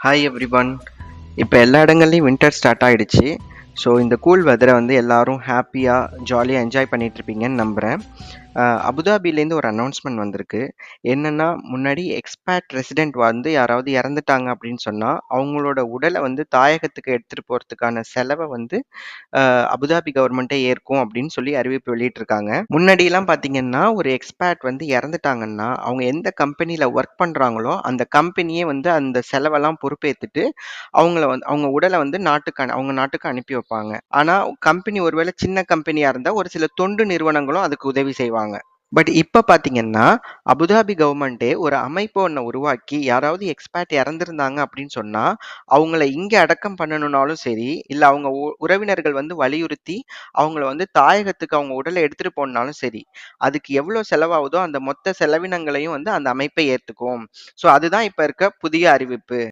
Hi everyone. இப்போ எல்லா இடங்கள்லையும் வின்டர் ஸ்டார்ட் ஆயிடுச்சு. ஸோ இந்த கூல் வெதரை வந்து எல்லாரும் ஹாப்பியாக ஜாலியாக என்ஜாய் பண்ணிட்டு இருப்பீங்கன்னு நம்புகிறேன். அபுதாபிலேருந்து ஒரு அனௌன்ஸ்மெண்ட் வந்திருக்கு. என்னன்னா, முன்னாடி எக்ஸ்பேட் ரெசிடென்ட் வந்து யாராவது இறந்துட்டாங்க அப்படின்னு சொன்னால் அவங்களோட உடலை வந்து தாயகத்துக்கு எடுத்துகிட்டு போகிறதுக்கான செலவை வந்து அபுதாபி கவர்மெண்ட்டே ஏற்கும் அப்படின்னு சொல்லி அறிவிப்பு வெளியிட்டிருக்காங்க. முன்னாடிலாம் பார்த்தீங்கன்னா, ஒரு எக்ஸ்பேட் வந்து இறந்துட்டாங்கன்னா, அவங்க எந்த கம்பெனியில ஒர்க் பண்றாங்களோ, அந்த கம்பெனியே வந்து அந்த செலவெல்லாம் பொறுப்பேத்துட்டு, அவங்க உடல வந்து அவங்க நாட்டுக்கு அனுப்பி வைப்பாங்க. ஆனா, கம்பெனி ஒருவேளை சின்ன கம்பெனியா இருந்தா, ஒரு சில தொண்டு நிறுவனங்களும் அதுக்கு உதவி செய்வாங்க. பட் இப்ப பார்த்தீங்கன்னா, அபுதாபி கவர்மெண்ட்டே ஒரு அமைப்பு ஒண்ண உருவாக்கி, யாராவது எக்ஸ்பேட் இறந்திருந்தாங்க அப்படின்னு சொன்னா, அவங்கள இங்க அடக்கம் பண்ணணும்னாலும் சரி, இல்ல அவங்க உறவினர்கள் வந்து வலியுறுத்தி, அவங்கள வந்து தாயகத்துக்கு அவங்க உடல எடுத்துட்டு போணும்னாலும் சரி, அதுக்கு எவ்வளோ செலவாகுதோ, அந்த மொத்த செலவினங்களையும் வந்து அந்த அமைப்பே ஏத்துக்கும். ஸோ அதுதான் இப்ப இருக்க புதிய அறிவிப்பு.